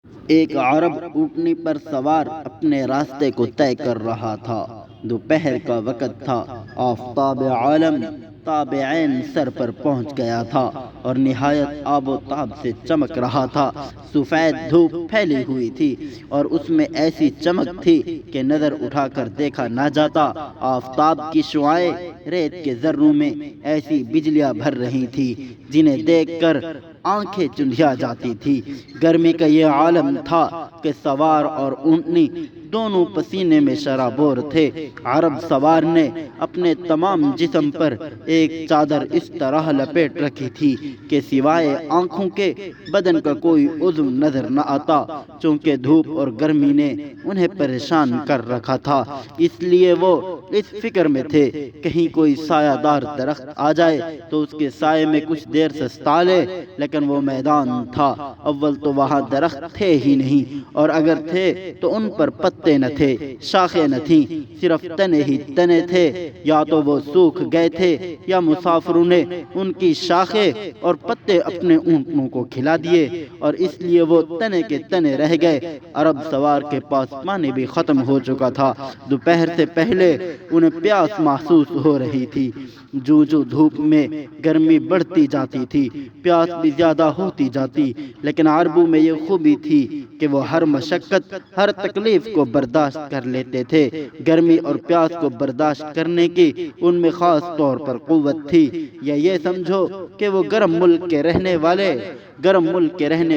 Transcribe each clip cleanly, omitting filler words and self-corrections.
ایک عرب اونٹنی پر سوار اپنے راستے کو طے کر رہا تھا۔ دوپہر کا وقت تھا۔ آفتاب عالم تاب عین سر پر پہنچ گیا تھا اور نہایت آب و تاب سے چمک رہا تھا۔ سفید دھوپ پھیلی ہوئی تھی اور اس میں ایسی چمک تھی کہ نظر اٹھا کر دیکھا نہ جاتا۔ آفتاب کی شعاعیں ریت کے ذروں میں ایسی بجلیاں بھر رہی تھی جنہیں دیکھ کر آنکھیں چندھیا جاتی تھی۔ گرمی کا یہ عالم تھا کہ سوار اور اونٹنی دونوں پسینے میں شرابور تھے۔ عرب سوار نے اپنے تمام جسم پر ایک چادر اس طرح لپیٹ رکھی تھی کہ سوائے آنکھوں کے بدن کا کوئی عضو نظر نہ آتا، چونکہ دھوپ اور گرمی نے انہیں پریشان کر رکھا تھا۔ اس لیے وہ اس فکر میں تھے کہیں کوئی سایہ دار درخت آ جائے تو اس کے سائے میں کچھ دیر سستا لے، لیکن وہ میدان تھا۔ اول تو وہاں درخت تھے ہی نہیں، اور اگر تھے تو ان پر پتے نہ تھے، شاخیں نہ تھیں، صرف تنے ہی تنے تھے۔ یا تو وہ سوکھ گئے تھے یا مسافروں نے ان کی شاخیں اور پتے اپنے اونٹنوں کو کھلا دیے، اور اس لیے وہ تنے کے تنے رہ گئے۔ عرب سوار کے پاس پانی بھی ختم ہو چکا تھا۔ دوپہر سے پہلے انہیں پیاس محسوس ہو رہی تھی۔ جو دھوپ میں گرمی بڑھتی جاتی تھی، پیاس بھی زیادہ ہوتی جاتی، لیکن عربوں میں یہ خوبی تھی کہ وہ ہر مشقت، ہر تکلیف کو برداشت کر لیتے تھے۔ گرمی اور پیاس کو برداشت کرنے کی ان میں خاص طور پر قوت تھی، یا یہ سمجھو کہ وہ گرم ملک کے رہنے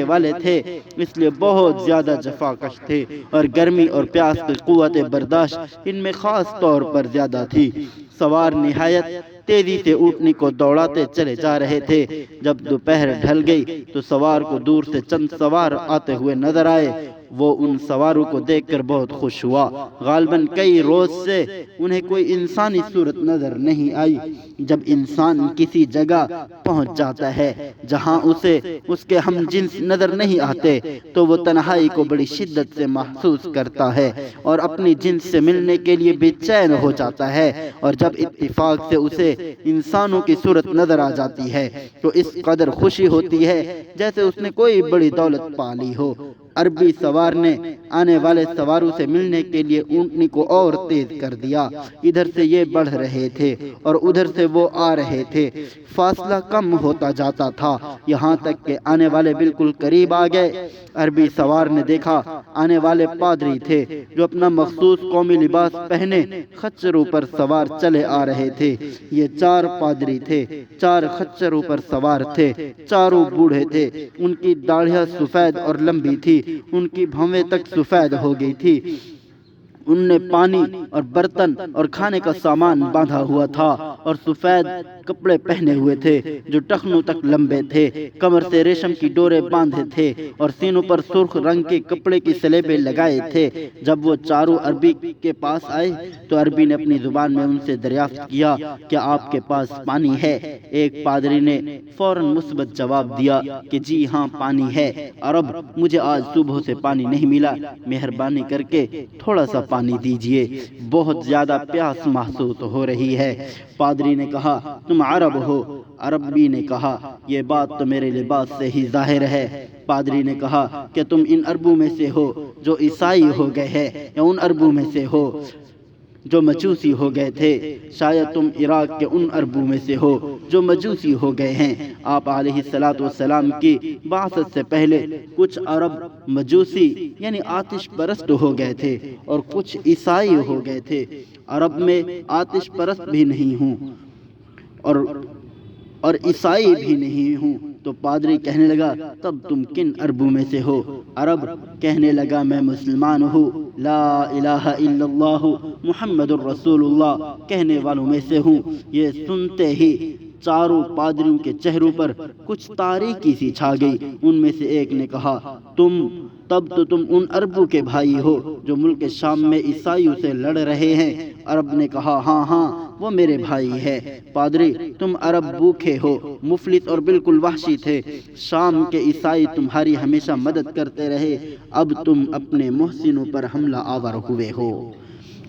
والے تھے، اس لیے بہت زیادہ جفاکش تھے، اور گرمی اور پیاس کی قوت برداشت ان میں خاص طور پر زیادہ تھی۔ سوار نہایت تیزی سے اونٹنی کو دوڑاتے چلے جا رہے تھے۔ جب دوپہر ڈھل گئی تو سوار کو دور سے چند سوار آتے ہوئے نظر آئے۔ وہ ان سواروں کو دیکھ کر بہت خوش ہوا۔ غالباً کئی روز سے انہیں کوئی انسانی صورت نظر نہیں آئی۔ جب انسان کسی جگہ پہنچ جاتا ہے جہاں اسے اس کے ہم جنس نظر نہیں آتے تو وہ تنہائی کو بڑی شدت سے محسوس کرتا ہے اور اپنی جنس سے ملنے کے لیے بے چین ہو جاتا ہے، اور جب اتفاق سے اسے انسانوں کی صورت نظر آ جاتی ہے تو اس قدر خوشی ہوتی ہے جیسے اس نے کوئی بڑی دولت پا لی ہو۔ عربی سوار نے آنے والے سواروں سے ملنے کے لیے اونٹنی کو اور تیز کر دیا۔ ادھر سے یہ بڑھ رہے تھے اور ادھر سے وہ آ رہے تھے۔ فاصلہ کم ہوتا جاتا تھا، یہاں تک کہ آنے والے بالکل قریب آ گئے۔ عربی سوار نے دیکھا آنے والے پادری تھے جو اپنا مخصوص قومی لباس پہنے خچروں پر سوار چلے آ رہے تھے۔ یہ 4 پادری تھے، 4 خچروں پر سوار تھے، چاروں بوڑھے تھے۔ ان کی داڑھیاں سفید اور لمبی تھی، ان کی بھویں تک سفید ہو گئی تھی۔ ان نے پانی اور برتن اور کھانے کا سامان باندھا ہوا تھا اور سفید کپڑے پہنے ہوئے تھے جو ٹخنوں تک لمبے تھے۔ کمر سے ریشم کی ڈوریں باندھے تھے اور سینوں پر سرخ رنگ کے کپڑے کی سلیبیں لگائے تھے۔ جب وہ چاروں عربی کے پاس آئے تو عربی نے اپنی زبان میں ان سے دریافت کیا، کیا آپ کے پاس پانی ہے؟ ایک پادری نے فوراً مثبت جواب دیا کہ جی ہاں پانی ہے۔ عرب، مجھے آج صبح سے پانی نہیں ملا، مہربانی کر کے تھوڑا سا پانی دیجئے، بہت زیادہ پیاس محسوس ہو رہی ہے۔ پادری نے کہا تم عرب ہو؟ عربی نے کہا یہ بات تو میرے لباس سے ہی ظاہر ہے۔ پادری نے کہا کہ تم ان عربوں میں سے ہو جو عیسائی ہو گئے ہیں یا ان عربوں میں سے ہو جو مجوسی ہو گئے تھے؟ شاید تم عراق کے ان عربوں میں سے ہو جو مجوسی ہو گئے ہیں۔ آپ علیہ الصلوۃ والسلام کی بعثت سے پہلے کچھ عرب مجوسی یعنی آتش پرست ہو گئے تھے اور کچھ عیسائی ہو گئے تھے۔ عرب میں آتش پرست بھی نہیں ہوں اور عیسائی بھی نہیں ہوں۔ تو پادری کہنے لگا تب تم کن عربوں میں سے ہو؟ عرب کہنے لگا میں مسلمان ہوں، لا الہ الا اللہ محمد الرسول اللہ کہنے والوں میں سے ہوں۔ یہ سنتے ہی چاروں پادریوں کے چہروں پر کچھ تاریکی سی چھا گئی۔ ان میں سے ایک نے کہا تب تو تم ان عربوں کے بھائی ہو جو ملک شام میں عیسائیوں سے لڑ رہے ہیں۔ عرب نے کہا ہاں وہ میرے بھائی ہے۔ پادری، تم عرب بھوکے ہو، مفلس اور بالکل وحشی تھے۔ شام کے عیسائی تمہاری ہمیشہ مدد کرتے رہے، اب تم اپنے محسنوں پر حملہ آور ہوئے ہو۔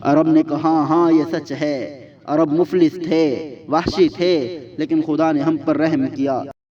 عرب نے کہا ہاں یہ سچ ہے، عرب مفلس تھے، وحشی تھے، لیکن خدا نے ہم پر رحم کیا۔